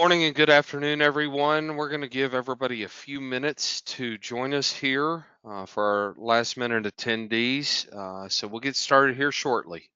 Morning and good afternoon, everyone. We're going to give everybody a few minutes to join us here for our last minute attendees. So we'll get started here shortly.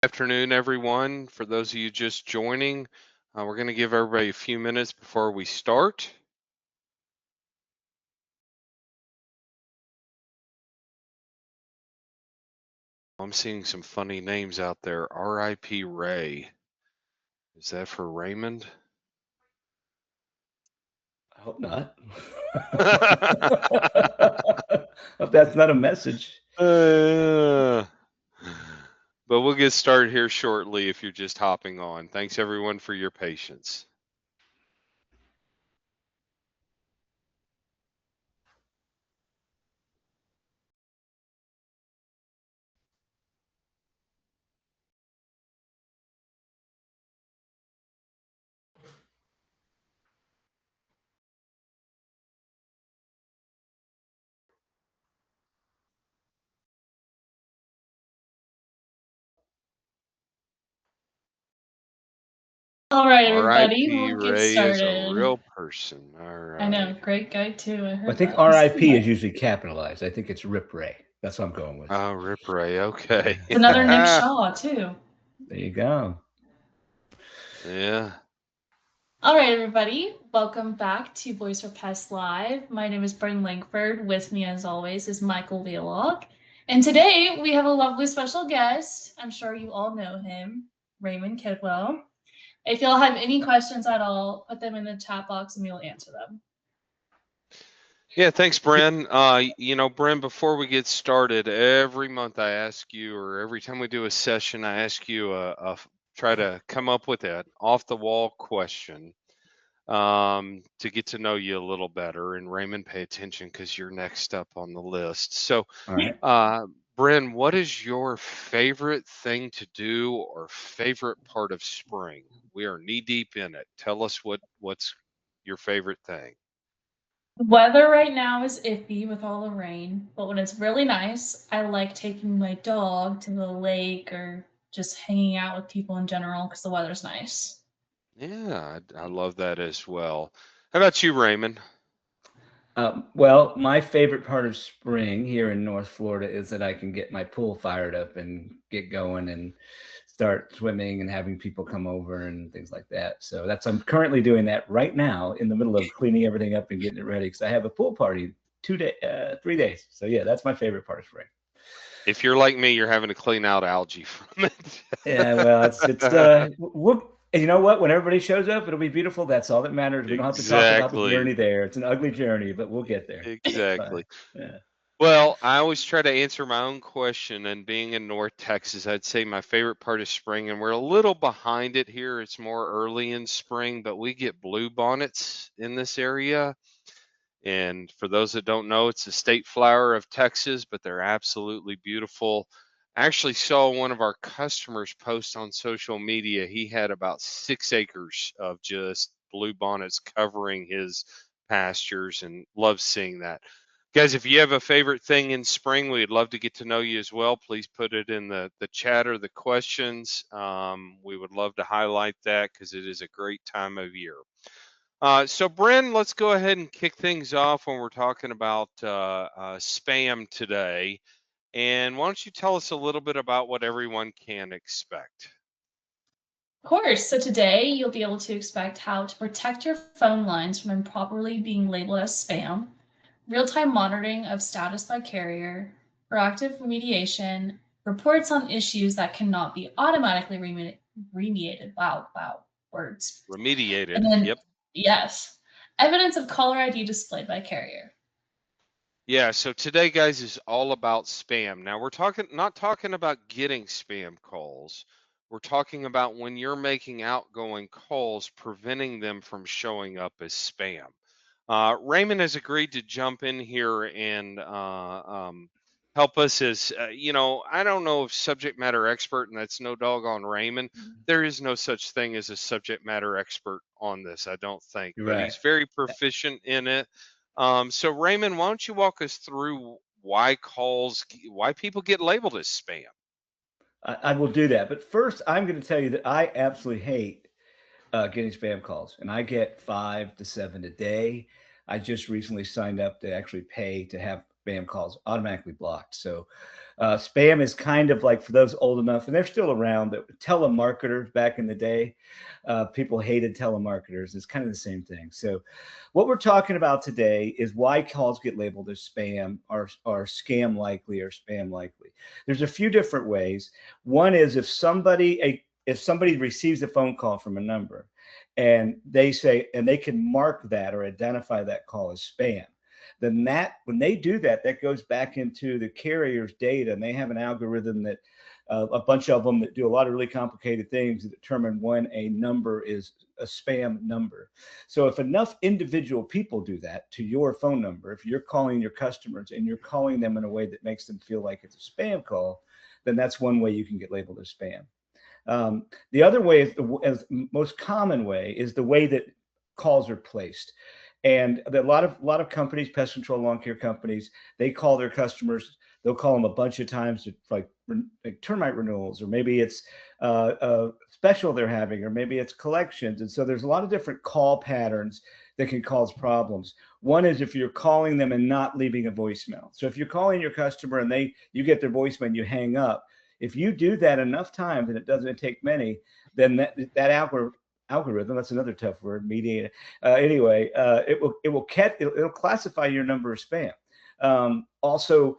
Afternoon, everyone. For those of you just joining, we're going to give everybody a few minutes before we start. I'm seeing some funny names out there. R.I.P. Ray. Is that for Raymond? I hope not. Hope that's not a message. But we'll get started here shortly if you're just hopping on. Thanks, everyone, for your patience. All right, everybody, R.I.P. we'll get Ray is a started. real person. All I know, right. great guy too. I heard I think that. RIP is usually capitalized. I think it's Rip Ray. That's what I'm going with. Oh, Rip Ray. Okay. It's another Nick Shaw too. There you go. Yeah. All right, everybody, welcome back to Voice for Pest Live. My name is Bryn Langford. With me, as always, is Michael Wheelock. And today we have a lovely special guest. I'm sure you all know him, Raymond Kidwell. If y'all have any questions at all, put them in the chat box and we'll answer them. Yeah, thanks, Bren. Bren, before we get started, every month I ask you, or every time we do a session, I ask you try to come up with an off the wall question to get to know you a little better. And Raymond, pay attention because you're next up on the list. So, All right. Bren, what is your favorite thing to do or favorite part of spring? We are knee deep in it. Tell us what's your favorite thing. Weather right now is iffy with all the rain, but when it's really nice, I like taking my dog to the lake or just hanging out with people in general because the weather's nice. Yeah, I love that as well. How about you, Raymond? Well, my favorite part of spring here in North Florida is that I can get my pool fired up and get going and start swimming and having people come over and things like that. So I'm currently doing that right now in the middle of cleaning everything up and getting it ready because I have a pool party 3 days. So yeah, that's my favorite part of spring. If you're like me, you're having to clean out algae from it. Yeah, well, you know what? When everybody shows up, it'll be beautiful. That's all that matters. We don't have to talk about the Exactly. journey there. It's an ugly journey, but we'll get there. It's fine. Exactly. Yeah. Well, I always try to answer my own question, and being in North Texas, I'd say my favorite part of spring, and we're a little behind it here. It's more early in spring, but we get blue bonnets in this area. And for those that don't know, it's the state flower of Texas, but they're absolutely beautiful. I actually saw one of our customers post on social media. He had about 6 acres of just blue bonnets covering his pastures and love seeing that. Guys, if you have a favorite thing in spring, we'd love to get to know you as well. Please put it in the chat or the questions. We would love to highlight that because it is a great time of year. So Bren, let's go ahead and kick things off when we're talking about spam today. And why don't you tell us a little bit about what everyone can expect? Of course. So today you'll be able to expect how to protect your phone lines from improperly being labeled as spam, real-time monitoring of status by carrier, proactive remediation, reports on issues that cannot be automatically remediated. Wow, words. And Remediated. then, Yep. yes, evidence of caller ID displayed by carrier. Yeah, so today, guys, is all about spam. Now, we're not talking about getting spam calls. We're talking about when you're making outgoing calls, preventing them from showing up as spam. Raymond has agreed to jump in here and help us as, I don't know if subject matter expert, and that's no dog on Raymond. There is no such thing as a subject matter expert on this, I don't think, but Right. he's very proficient in it. So Raymond, why don't you walk us through why people get labeled as spam? I will do that. But first, I'm going to tell you that I absolutely hate getting spam calls, and I get 5 to 7 a day. I just recently signed up to actually pay to have spam calls automatically blocked. So spam is kind of like, for those old enough, and they're still around, but telemarketers back in the day, people hated telemarketers. It's kind of the same thing. So what we're talking about today is why calls get labeled as spam or scam likely or spam likely. There's a few different ways. One is if somebody receives a phone call from a number and they say, and they can mark that or identify that call as spam, then that when they do that, that goes back into the carrier's data, and they have an algorithm that a bunch of them that do a lot of really complicated things to determine when a number is a spam number. So if enough individual people do that to your phone number, if you're calling your customers and you're calling them in a way that makes them feel like it's a spam call, then that's one way you can get labeled as spam. The other way, as most common way, is the way that calls are placed. And a lot of companies, pest control, lawn care companies, they call their customers. They'll call them a bunch of times, like termite renewals, or maybe it's a special they're having, or maybe it's collections. And so there's a lot of different call patterns that can cause problems. One is if you're calling them and not leaving a voicemail. So if you're calling your customer and you get their voicemail and you hang up, if you do that enough times, and it doesn't take many, then that algorithm, that's another tough word, mediator. Anyway, it'll classify your number as spam. Also,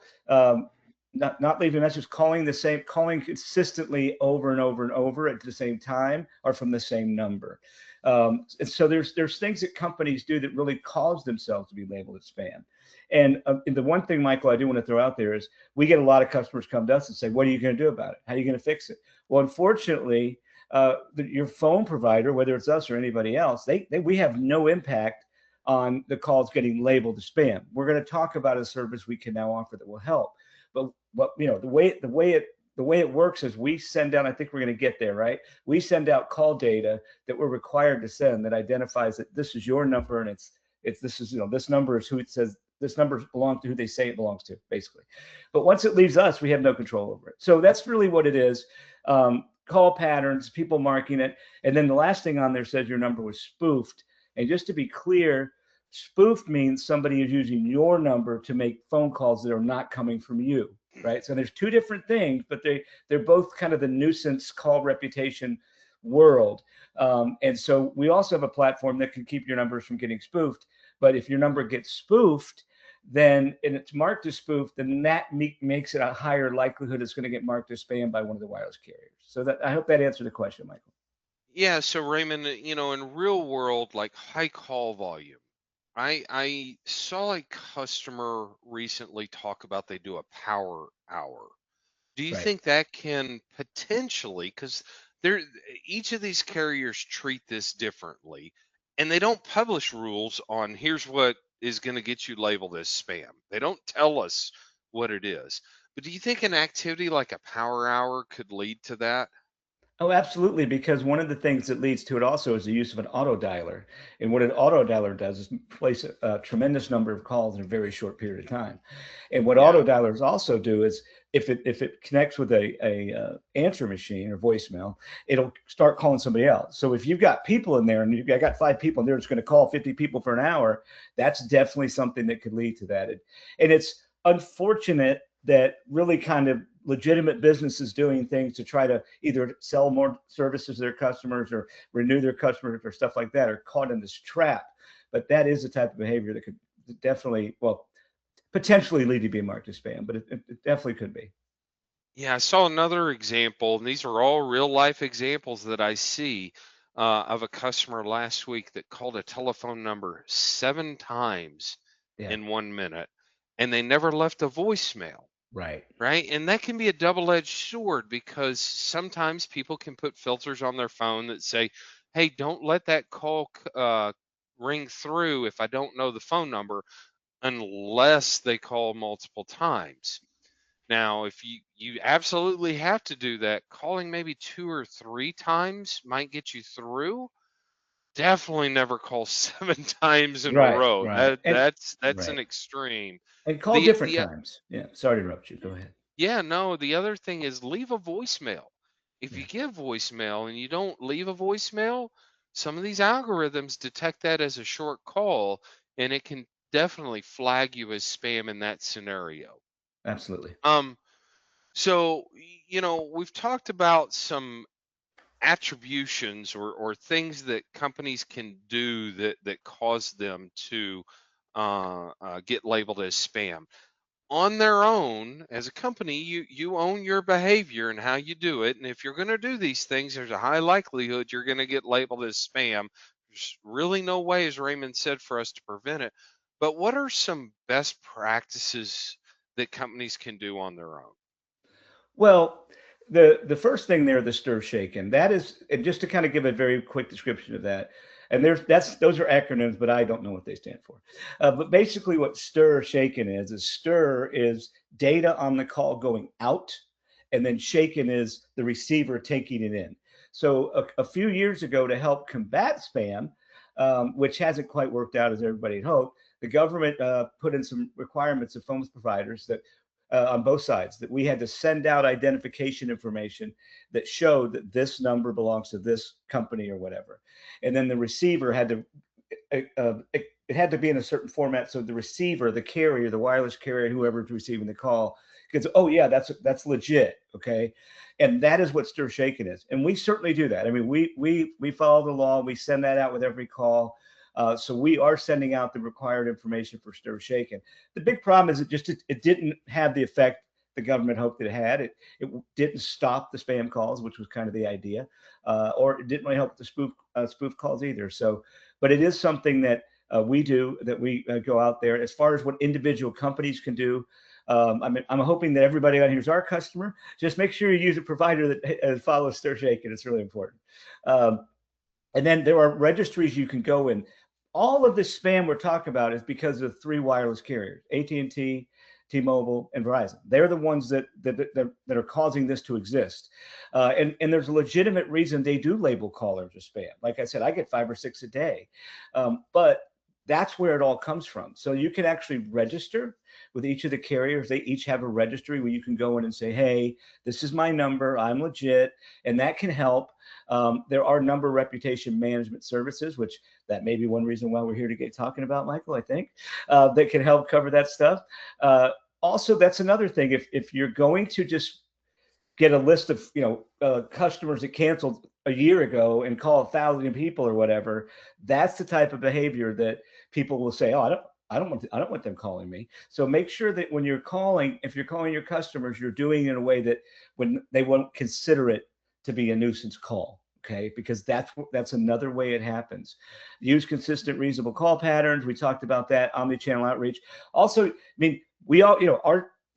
not leaving a message, calling consistently over and over and over at the same time or from the same number. And so there's things that companies do that really cause themselves to be labeled as spam. And the one thing, Michael, I do want to throw out there is we get a lot of customers come to us and say, what are you going to do about it? How are you going to fix it? Well, unfortunately, your phone provider, whether it's us or anybody else, we have no impact on the calls getting labeled as spam. We're going to talk about a service we can now offer that will help. But the way it works is we send out, I think we're going to get there, right? We send out call data that we're required to send that identifies that this is your number, and this number is who it says, this number belongs to who they say it belongs to, basically. But once it leaves us, we have no control over it. So that's really what it is. Call patterns, people marking it. And then the last thing on there says your number was spoofed. And just to be clear, spoofed means somebody is using your number to make phone calls that are not coming from you, right? So there's two different things, but they're both kind of the nuisance call reputation world. And so we also have a platform that can keep your numbers from getting spoofed. But if your number gets spoofed, and it's marked as spoofed, then that makes it a higher likelihood it's going to get marked as spam by one of the wireless carriers. So I hope that answered the question, Michael. Yeah, so Raymond, in real world, like high call volume, I saw a customer recently talk about they do a power hour. Do you Right. think that can potentially, because each of these carriers treat this differently, and they don't publish rules on here's what is going to get you labeled as spam. They don't tell us what it is. But do you think an activity like a power hour could lead to that? Oh, absolutely. Because one of the things that leads to it also is the use of an auto dialer. And what an auto dialer does is place a tremendous number of calls in a very short period of time. And what Yeah. auto dialers also do is if it connects with a answer machine or voicemail, it'll start calling somebody else. So if you've got people in there and I got 5 people and they're just going to call 50 people for an hour, that's definitely something that could lead to that. And it's unfortunate that really kind of legitimate businesses doing things to try to either sell more services to their customers or renew their customers or stuff like that are caught in this trap. But that is the type of behavior that could definitely, well, potentially lead to being marked as spam, but it definitely could be. Yeah, I saw another example, and these are all real life examples that I see of a customer last week that called a telephone number 7 times Yeah. in 1 minute, and they never left a voicemail, Right. right? And that can be a double-edged sword because sometimes people can put filters on their phone that say, "Hey, don't let that call ring through if I don't know the phone number," unless they call multiple times. Now, if you absolutely have to do that, calling maybe 2 or 3 times might get you through. Definitely never call 7 times in a Right. row. Right. That's an Right. extreme. And call The different the times. Yeah. Sorry to interrupt you. Go ahead. Yeah, no, the other thing is leave a voicemail. If Yeah. you give voicemail and you don't leave a voicemail, some of these algorithms detect that as a short call, and it can definitely flag you as spam in that scenario. Absolutely. Um, so we've talked about some attributions or things that companies can do that cause them to get labeled as spam. On their own, as a company, you own your behavior and how you do it. And if you're going to do these things, there's a high likelihood you're going to get labeled as spam. There's really no way, as Raymond said, for us to prevent it. But what are some best practices that companies can do on their own? Well, the first thing there, the stir shaken, that is, and just to kind of give a very quick description of that, and those are acronyms, but I don't know what they stand for. But basically, what stir shaken is stir is data on the call going out, and then shaken is the receiver taking it in. So a few years ago, to help combat spam, which hasn't quite worked out as everybody had hoped, the government put in some requirements of phone providers that on both sides that we had to send out identification information that showed that this number belongs to this company or whatever. And then the receiver had to, it had to be in a certain format. So the receiver, the carrier, the wireless carrier, whoever's receiving the call, because, oh yeah, that's legit. Okay. And that is what stir shaken is. And we certainly do that. I mean, we follow the law. We send that out with every call. So we are sending out the required information for stir shaken. The big problem is it didn't have the effect the government hoped it had. It didn't stop the spam calls, which was kind of the idea, or it didn't really help the spoof calls either. So, but it is something that we do, that we go out there. As far as what individual companies can do, I mean, I'm hoping that everybody on here is our customer. Just make sure you use a provider that follows stir shaken. It's really important. And then there are registries you can go in. All of this spam we're talking about is because of 3 wireless carriers: AT&T, T-Mobile, and Verizon. They're the ones that are causing this to exist. And there's a legitimate reason they do label callers as spam. Like I said, I get 5 or 6 a day, but that's where it all comes from. So you can actually register with each of the carriers. They each have a registry where you can go in and say, hey, this is my number, I'm legit, and that can help. There are number reputation management services, which that may be one reason why we're here to get talking about, Michael, I think, that can help cover that stuff. Also, that's another thing. If you're going to just get a list of customers that canceled a year ago and call 1,000 people or whatever, that's the type of behavior that people will say, oh, I don't want them calling me. So make sure that when you're calling, if you're calling your customers, you're doing it in a way that when they won't consider it to be a nuisance call. Okay, because that's another way it happens. Use consistent, reasonable call patterns. We talked about that. Omni-channel outreach. Also, I mean, we all,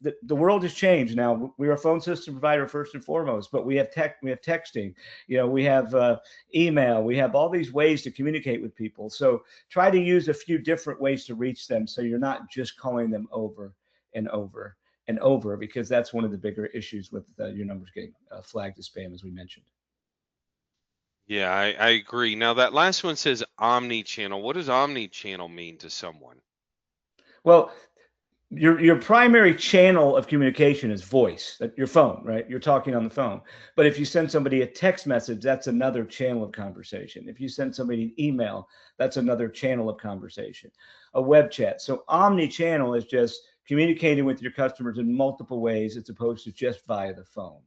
the world has changed now. We're a phone system provider first and foremost, but we have texting, we have email, we have all these ways to communicate with people. So try to use a few different ways to reach them, so you're not just calling them over and over and over, because that's one of the bigger issues with your numbers getting flagged as spam, as we mentioned. Yeah, I agree. Now that last one says omni-channel. What does omni-channel mean to someone? Well, your primary channel of communication is voice, your phone, right? You're talking on the phone. But if you send somebody a text message, that's another channel of conversation. If you send somebody an email, that's another channel of conversation. A web chat. So omni-channel is just communicating with your customers in multiple ways as opposed to just via the phone.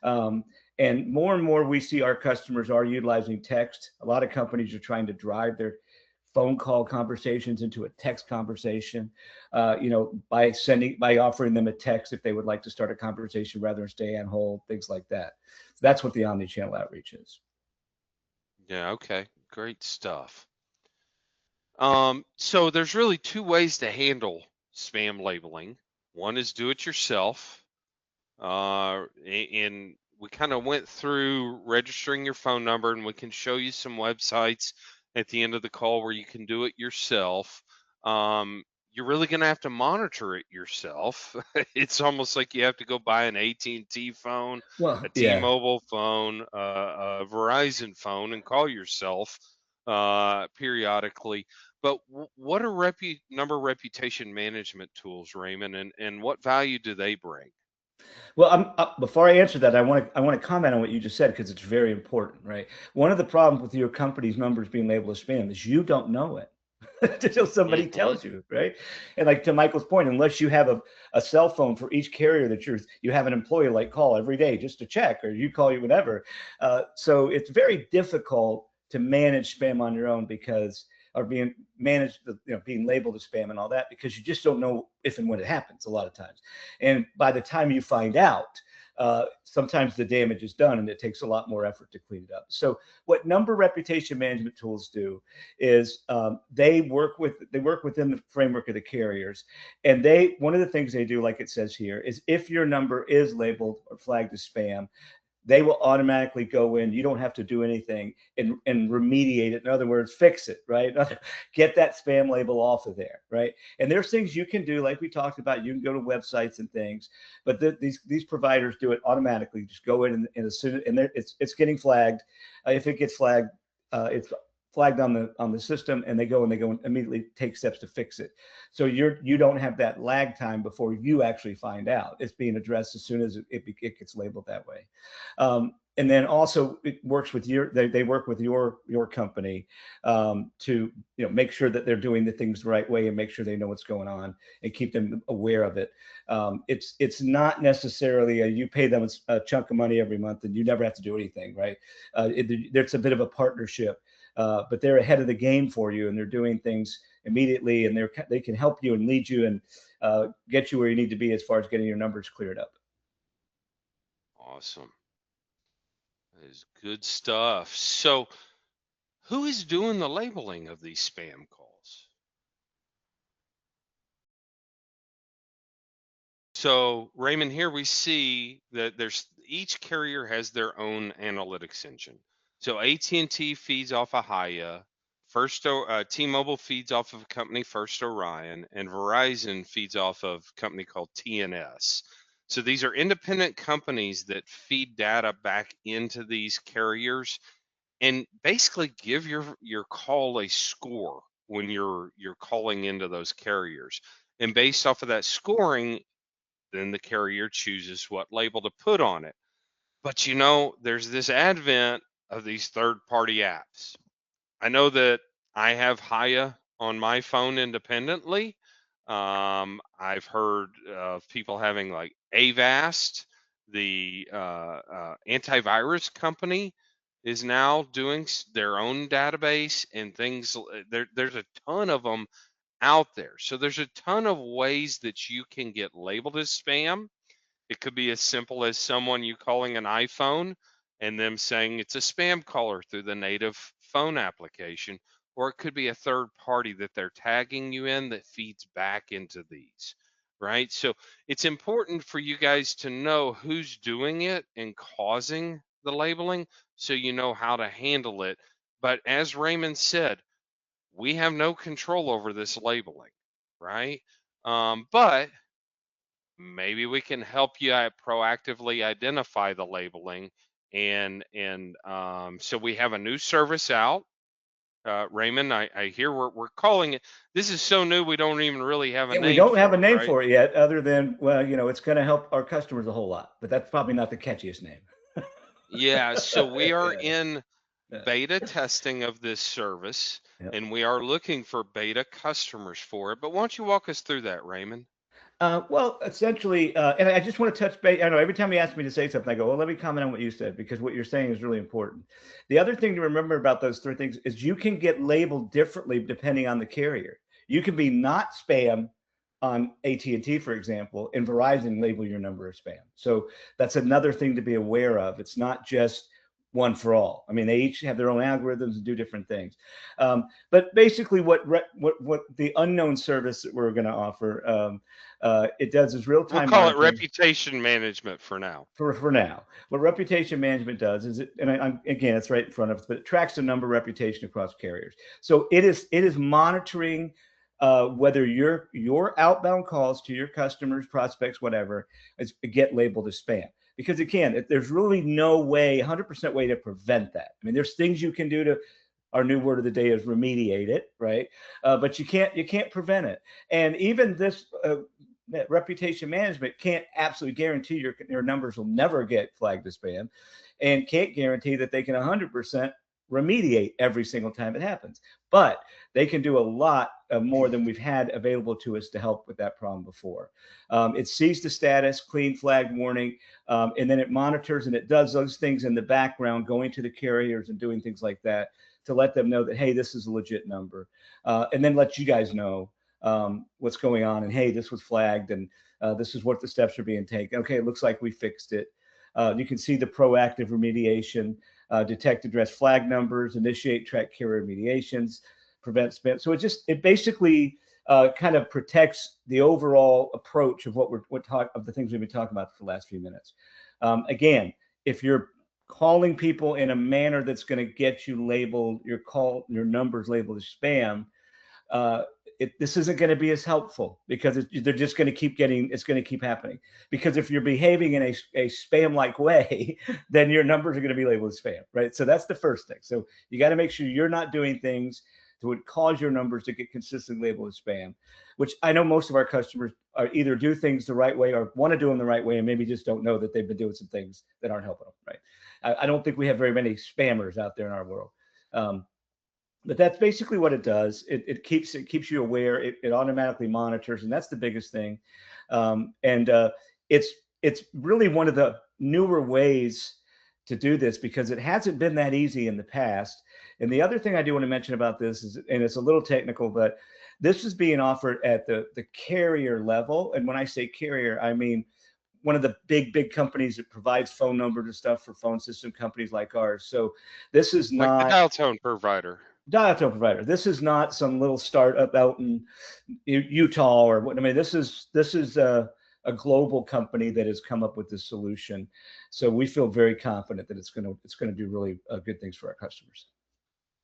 Um, and more we see our customers are utilizing text. A lot of companies are trying to drive their phone call conversations into a text conversation, by offering them a text if they would like to start a conversation rather than stay on hold, things like that. That's what the omni-channel outreach is. Yeah, okay. Great stuff. So there's really two ways to handle spam labeling. One is do it yourself. And we kind of went through registering your phone number, and we can show you some websites at the end of the call where you can do it yourself. You're really going to have to monitor it yourself. It's almost like you have to go buy an AT&T phone, Well, a yeah. T-Mobile phone, a Verizon phone, and call yourself periodically. But what are number reputation management tools, Raymond, and what value do they bring? Well, before I answer that, I want to comment on what you just said because it's very important, right? One of the problems with your company's numbers being labeled as spam is you don't know it until somebody Hmm. tells you, right? And like to Michael's point, unless you have a cell phone for each carrier that you have an employee like call every day just to check, or you call you whatever. So it's very difficult to manage spam on your own because or being managed, being labeled as spam and all that, because you just don't know if and when it happens a lot of times. And by the time you find out, sometimes the damage is done and it takes a lot more effort to clean it up. So what number reputation management tools do is they work within the framework of the carriers, and one of the things they do, like it says here, is if your number is labeled or flagged as spam, they will automatically go in. You don't have to do anything and remediate it. In other words, fix it, right? Get that spam label off of there, right? And there's things you can do, like we talked about. You can go to websites and things, but these providers do it automatically. Just go in and as soon and it's getting flagged. If it gets flagged, it's flagged on the system, and they go and immediately take steps to fix it. So you don't have that lag time before you actually find out. It's being addressed as soon as it gets labeled that way. And then also it works with they work with your company to make sure that they're doing the things the right way and make sure they know what's going on and keep them aware of it. It's not necessarily you pay them a chunk of money every month and you never have to do anything, right? There's a bit of a partnership, but they're ahead of the game for you and they're doing things immediately, and they can help you and lead you and get you where you need to be as far as getting your numbers cleared up. Awesome. That is good stuff. So, who is doing the labeling of these spam calls? So, Raymond, here we see that each carrier has their own analytics engine. So AT&T feeds off of Hiya, T-Mobile feeds off of a company First Orion, and Verizon feeds off of a company called TNS. So these are independent companies that feed data back into these carriers and basically give your call a score when you're calling into those carriers. And based off of that scoring, then the carrier chooses what label to put on it. But there's this advent of these third-party apps. I know that I have Hiya on my phone independently. I've heard of people having like Avast, the antivirus company is now doing their own database and things. There's a ton of them out there. So there's a ton of ways that you can get labeled as spam. It could be as simple as someone you calling an iPhone and them saying it's a spam caller through the native phone application, or it could be a third party that they're tagging you in that feeds back into these, right? So it's important for you guys to know who's doing it and causing the labeling so you know how to handle it. But as Raymond said, we have no control over this labeling, right? But maybe we can help you proactively identify the labeling, and so we have a new service out Raymond, I hear we're calling it. This is so new, we don't even really have a Yeah, we name don't have a for it, name right? for it yet, other than, well, it's going to help our customers a whole lot, but that's probably not the catchiest name. Yeah, so we are Yeah, in yeah, beta testing of this service, yeah. and we are looking for beta customers for it. But why don't you walk us through that, Raymond? Well, essentially, and I just want to touch base. I know every time you ask me to say something, I go, well, let me comment on what you said, because what you're saying is really important. The other thing to remember about those three things is you can get labeled differently depending on the carrier. You can be not spam on AT&T, for example, and Verizon label your number as spam. So that's another thing to be aware of. It's not just one for all. I mean, they each have their own algorithms and do different things. But basically, what the unknown service that we're going to offer, it does is real We'll time call it monitoring reputation management for now. for now. What reputation management does is it, and I'm again, it's right in front of us, but it tracks the number reputation across carriers. So it is monitoring whether your outbound calls to your customers, prospects, whatever, get labeled as spam. Because again, there's really no way, 100% way to prevent that. I mean, there's things you can do to. Our new word of the day is remediate it, right? But you can't prevent it. And even this that reputation management can't absolutely guarantee your numbers will never get flagged as spam, and can't guarantee that they can 100% remediate every single time it happens. But they can do a lot more than we've had available to us to help with that problem before. It sees the status, clean flag warning, and then it monitors and it does those things in the background, going to the carriers and doing things like that to let them know that, hey, this is a legit number, and then let you guys know what's going on, and hey, this was flagged, and this is what the steps are being taken. Okay, it looks like we fixed it. You can see the proactive remediation, detect, address flag numbers, initiate, track carrier remediations, prevent spam. So it basically kind of protects the overall approach of of the things we've been talking about for the last few minutes. Again, if you're calling people in a manner that's going to get you labeled, your numbers labeled as spam, uh, this isn't going to be as helpful, because they're just going to keep it's going to keep happening. Because if you're behaving in a spam like way, then your numbers are going to be labeled as spam, right? So that's the first thing. So you got to make sure you're not doing things that would cause your numbers to get consistently labeled as spam, which I know most of our customers are either do things the right way or want to do them the right way, and maybe just don't know that they've been doing some things that aren't helping them, right? I don't think we have very many spammers out there in our world. But that's basically what it does. It keeps you aware. It automatically monitors, and that's the biggest thing. And it's really one of the newer ways to do this, because it hasn't been that easy in the past. And the other thing I do want to mention about this is, and it's a little technical, but this is being offered at the carrier level. And when I say carrier, I mean one of the big companies that provides phone numbers and stuff for phone system companies like ours. So this is Like the not dial tone provider. dial tone provider. This is not some little startup out in Utah or what. I mean, this is a global company that has come up with this solution. So we feel very confident that it's gonna do really good things for our customers.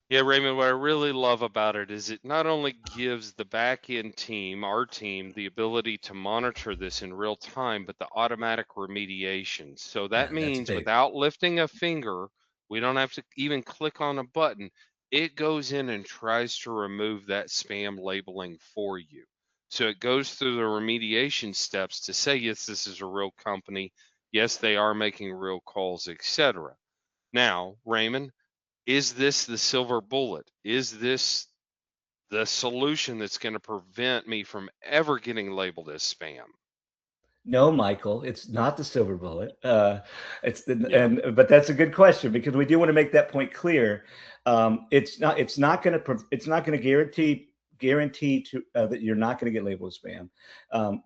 Yeah, Raymond, what I really love about it is it not only gives the back end team, our team, the ability to monitor this in real time, but the automatic remediation. So that That's means big. without lifting a finger, we don't have to even click on a button. It goes in and tries to remove that spam labeling for you. So it goes through the remediation steps to say, yes, this is a real company. Yes, they are making real calls, etc. Now, Raymond, is this the silver bullet? Is this the solution that's going to prevent me from ever getting labeled as spam? No, Michael, it's not the silver bullet. Yeah. But that's a good question, because we do want to make that point clear. It's not going to guarantee that you're not going to get labeled as spam. Um,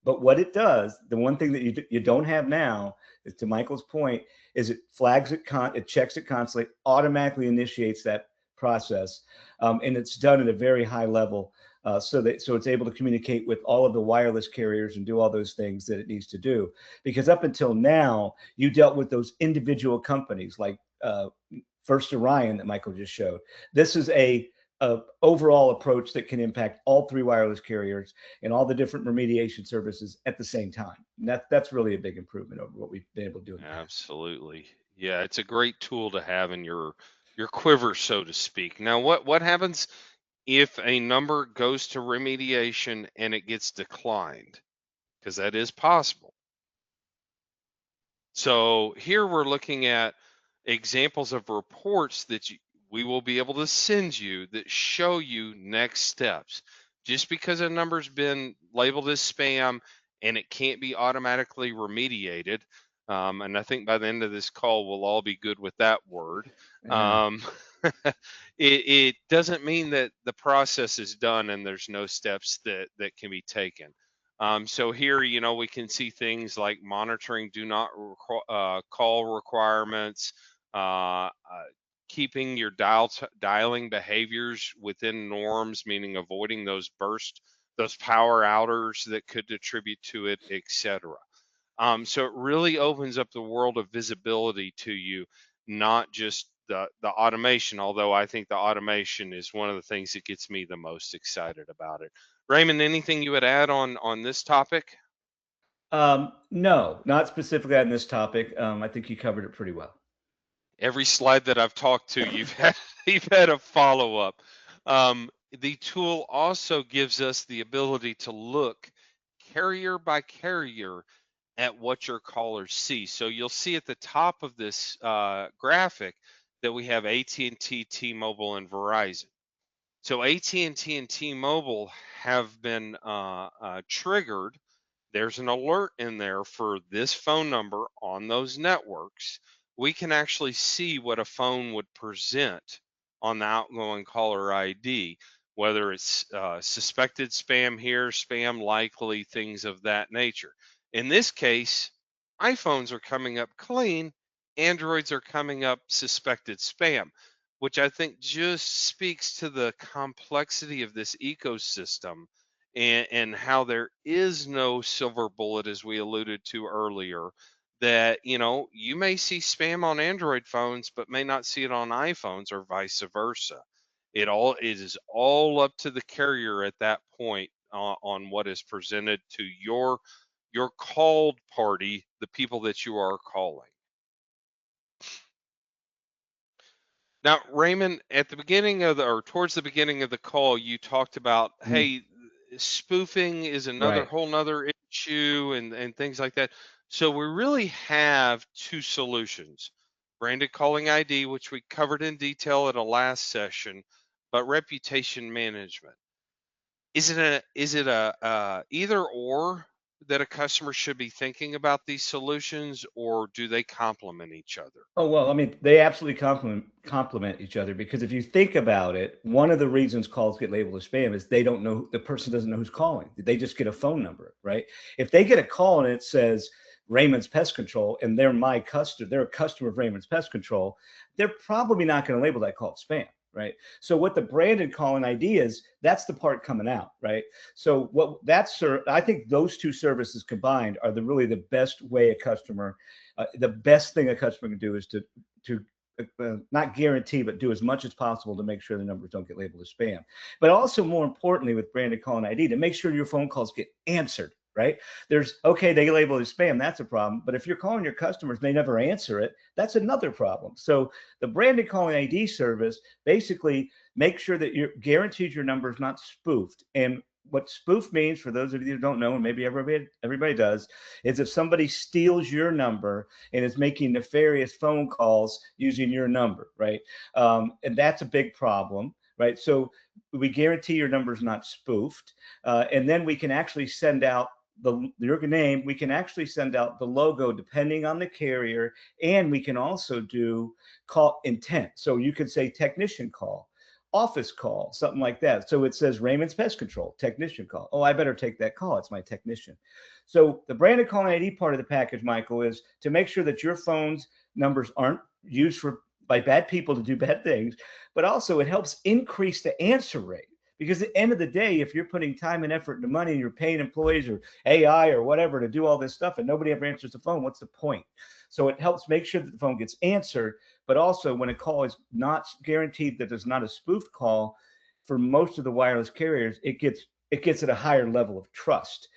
But what it does, the one thing that you don't have now, is, to Michael's point, is it flags it checks it constantly, automatically initiates that process, and it's done at a very high level, so it's able to communicate with all of the wireless carriers and do all those things that it needs to do. Because up until now, you dealt with those individual companies like First Orion that Michael just showed. This is a overall approach that can impact all three wireless carriers and all the different remediation services at the same time. And that's really a big improvement over what we've been able to do in the past. Absolutely. Yeah, it's a great tool to have in your quiver, so to speak. Now, what happens if a number goes to remediation and it gets declined? Because that is possible. So here we're looking at examples of reports that we will be able to send you that show you next steps. Just because a number's been labeled as spam and it can't be automatically remediated, and I think by the end of this call we'll all be good with that word. Um, it doesn't mean that the process is done and there's no steps that can be taken. So here, we can see things like monitoring do not call requirements, keeping your dialing behaviors within norms, meaning avoiding those power outers that could attribute to it, etc. So it really opens up the world of visibility to you, not just the automation, although I think the automation is one of the things that gets me the most excited about it. Raymond, anything you would add on this topic? No, not specifically on this topic. I think you covered it pretty well. Every slide that I've talked to, you've had a follow-up. The tool also gives us the ability to look carrier by carrier at what your callers see. So you'll see at the top of this graphic that we have AT&T, T-Mobile, and Verizon. So AT&T and T-Mobile have been triggered. There's an alert in there for this phone number on those networks. We can actually see what a phone would present on the outgoing caller ID, whether it's suspected spam here, spam likely, things of that nature. In this case, iPhones are coming up clean, Androids are coming up suspected spam, which I think just speaks to the complexity of this ecosystem and how there is no silver bullet, as we alluded to earlier, that you may see spam on Android phones but may not see it on iPhones, or vice versa. It is all up to the carrier at that point on what is presented to your called party, the people that you are calling. Now, Raymond, at the beginning of or towards the beginning of the call, you talked about, hey, spoofing is another Right. whole nother issue and things like that. So we really have two solutions: branded calling ID, which we covered in detail at a last session, but reputation management. Is it a either or that a customer should be thinking about these solutions, or do they complement each other? Oh, well, I mean, they absolutely complement each other, because if you think about it, one of the reasons calls get labeled as spam is the person doesn't know who's calling. They just get a phone number, right? If they get a call and it says Raymond's Pest Control and they're they're a customer of Raymond's Pest Control, they're probably not going to label that call spam, right? So what the branded calling ID is, that's the part coming out, right? So I think those two services combined are really the best way a customer the best thing a customer can do is to not guarantee, but do as much as possible to make sure the numbers don't get labeled as spam. But also, more importantly, with branded calling ID, to make sure your phone calls get answered, right? Okay, they label it as spam, that's a problem. But if you're calling your customers and they never answer it, that's another problem. So the branded calling ID service basically makes sure that you guarantees your number is not spoofed. And what spoof means, for those of you who don't know, and maybe everybody does, is if somebody steals your number and is making nefarious phone calls using your number, right? And that's a big problem, right? So we guarantee your number is not spoofed, and then we can actually send out your name. We can actually send out the logo depending on the carrier, and we can also do call intent. So you could say technician call, office call, something like that. So it says Raymond's Pest Control, technician call. Oh, I better take that call. It's my technician. So the branded calling ID part of the package, Michael, is to make sure that your phone's numbers aren't used by bad people to do bad things, but also it helps increase the answer rate. Because at the end of the day, if you're putting time and effort into money and you're paying employees or AI or whatever to do all this stuff and nobody ever answers the phone, what's the point? So it helps make sure that the phone gets answered. But also, when a call is not guaranteed that there's not a spoofed call, for most of the wireless carriers, it gets at a higher level of trust.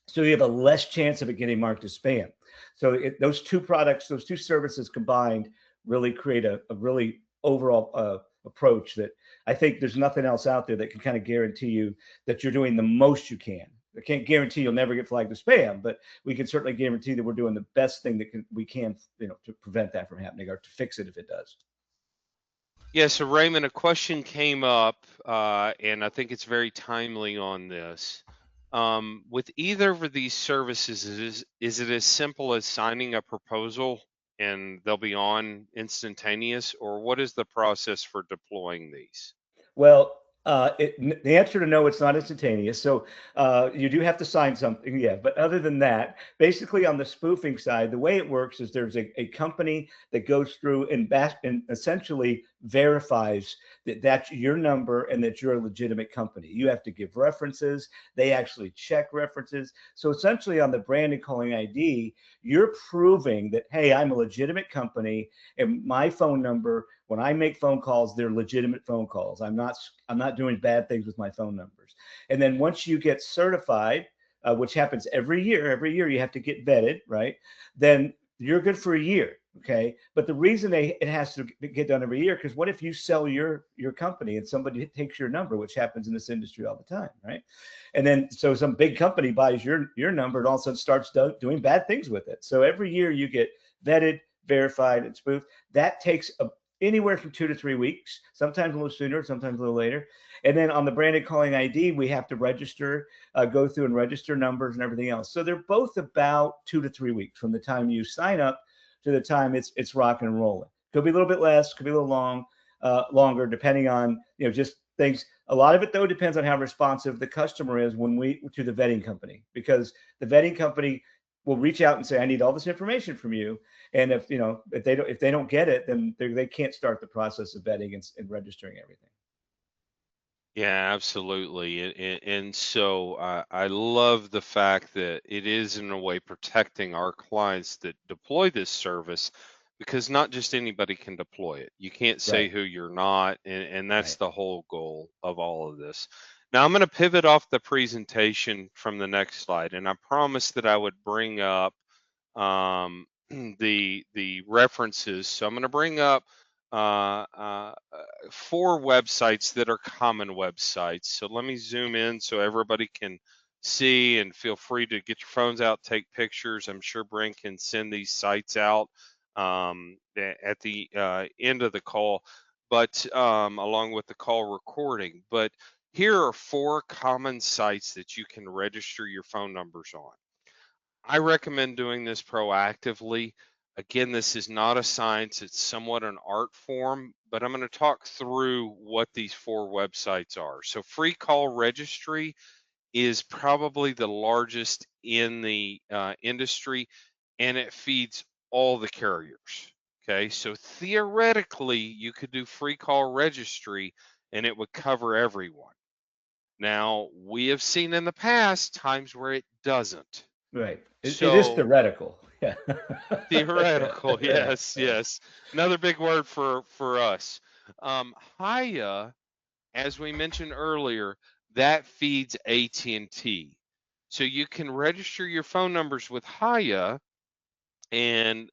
So you have a less chance of it getting marked as spam. So those two products, those two services combined, really create a really overall approach that I think there's nothing else out there that can kind of guarantee you that you're doing the most you can. I can't guarantee you'll never get flagged as spam, but we can certainly guarantee that we're doing the best thing that we can, to prevent that from happening or to fix it if it does. Yeah, so Raymond, a question came up, and I think it's very timely on this. With either of these services, is it as simple as signing a proposal and they'll be on instantaneous, or what is the process for deploying these? Well, the answer to no, it's not instantaneous. So you do have to sign something, yeah. But other than that, basically on the spoofing side, the way it works is there's a company that goes through and essentially verifies that that's your number and that you're a legitimate company. You have to give references. They actually check references. So essentially on the branded calling ID, you're proving that, hey, I'm a legitimate company and my phone number, when I make phone calls, they're legitimate phone calls. I'm not doing bad things with my phone numbers. And then once you get certified, which happens every year you have to get vetted, right? Then you're good for a year. Okay. But the reason it has to get done every year, because what if you sell your company and somebody takes your number, which happens in this industry all the time, right? And then so some big company buys your number and all of a sudden starts doing bad things with it. So every year you get vetted, verified, and spoofed. That takes anywhere from 2 to 3 weeks, sometimes a little sooner, sometimes a little later. And then on the branded calling ID, we have to register, go through and register numbers and everything else. So they're both about 2 to 3 weeks from the time you sign up to the time it's rocking and rolling. Could be a little bit less, could be a little longer, depending on just things. A lot of it though depends on how responsive the customer is to the vetting company, because the vetting company will reach out and say, I need all this information from you. And if they don't get it, then they can't start the process of vetting and registering everything. Yeah, absolutely. And so I love the fact that it is, in a way, protecting our clients that deploy this service, because not just anybody can deploy it. You can't say Right. who you're not, and that's Right. the whole goal of all of this. Now, I'm going to pivot off the presentation from the next slide, and I promised that I would bring up the references. So I'm going to bring up uh, uh, 4 websites that are common websites. So let me zoom in so everybody can see, and feel free to get your phones out, take pictures. I'm sure Brent can send these sites out at the end of the call, but along with the call recording. But here are 4 common sites that you can register your phone numbers on. I recommend doing this proactively. Again, this is not a science, it's somewhat an art form, but I'm going to talk through what these 4 websites are. So, Free Call Registry is probably the largest in the industry, and it feeds all the carriers. Okay, so theoretically, you could do Free Call Registry and it would cover everyone. Now, we have seen in the past times where it doesn't. Right. It is So, theoretical. Yeah. theoretical, Yeah. yes, yes. Another big word for us. Hiya, as we mentioned earlier, that feeds AT&T. So you can register your phone numbers with Hiya, and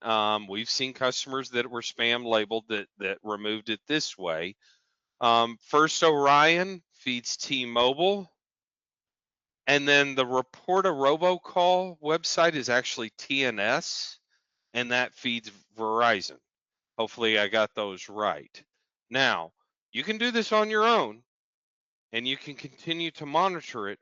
we've seen customers that were spam labeled that removed it this way. First Orion feeds T-Mobile, and then the Report a Robocall website is actually TNS, and that feeds Verizon. Hopefully I got those right. Now, you can do this on your own and you can continue to monitor it,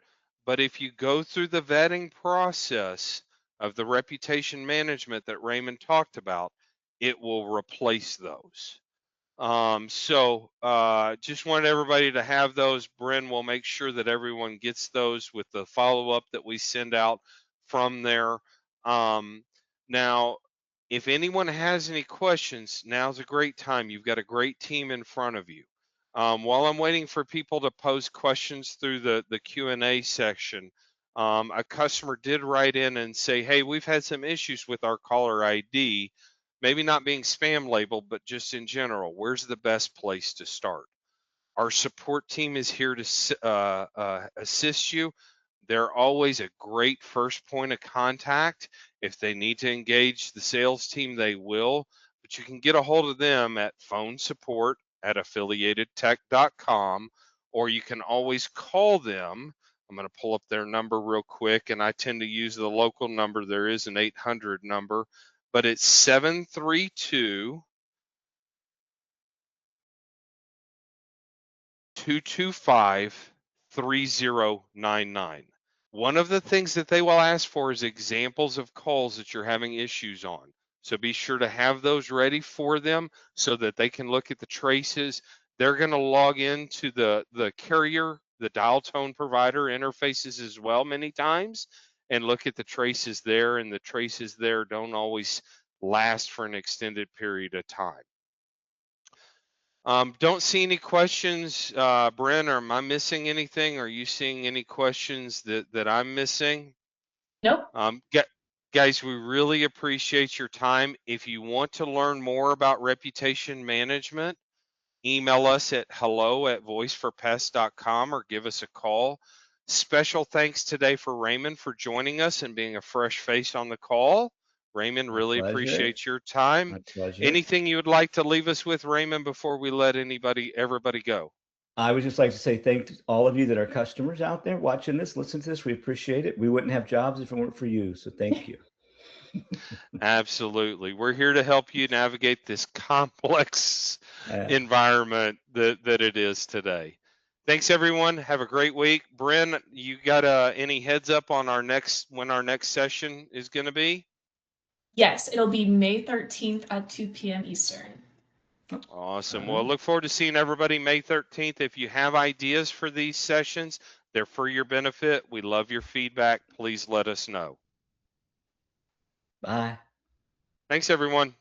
but if you go through the vetting process of the reputation management that Raymond talked about, it will replace those. Just wanted everybody to have those. Bren will make sure that everyone gets those with the follow-up that we send out from there. Now, if anyone has any questions, now's a great time. You've got a great team in front of you. While I'm waiting for people to pose questions through the Q&A section, a customer did write in and say, hey, we've had some issues with our caller ID, maybe not being spam labeled, but just in general. Where's the best place to start? Our support team is here to assist you. They're always a great first point of contact. If they need to engage the sales team, they will. but you can get a hold of them at phone support@affiliatedtech.com, or you can always call them. I'm going to pull up their number real quick, and I tend to use the local number. There is an 800 number, but it's 732-225-3099. One of the things that they will ask for is examples of calls that you're having issues on. So be sure to have those ready for them so that they can look at the traces. They're going to log into the carrier, the dial tone provider interfaces as well many times, and look at the traces there, and the traces there don't always last for an extended period of time. Don't see any questions, Brent, or am I missing anything? Are you seeing any questions that I'm missing? Nope. Guys, we really appreciate your time. If you want to learn more about reputation management, email us at hello@voiceforpest.com or give us a call. Special thanks today for Raymond for joining us and being a fresh face on the call. Raymond, really appreciate your time. My pleasure. Anything you would like to leave us with, Raymond, before we let everybody go? I would just like to say thank to all of you that are customers out there watching this, listen to this. We appreciate it. We wouldn't have jobs if it weren't for you. So thank you. Absolutely. We're here to help you navigate this complex environment that it is today. Thanks, everyone. Have a great week. Bryn, you got any heads up on when our next session is going to be? Yes, it'll be May 13th at 2 p.m. Eastern. Awesome. Well, I look forward to seeing everybody May 13th. If you have ideas for these sessions, they're for your benefit. We love your feedback. Please let us know. Bye. Thanks, everyone.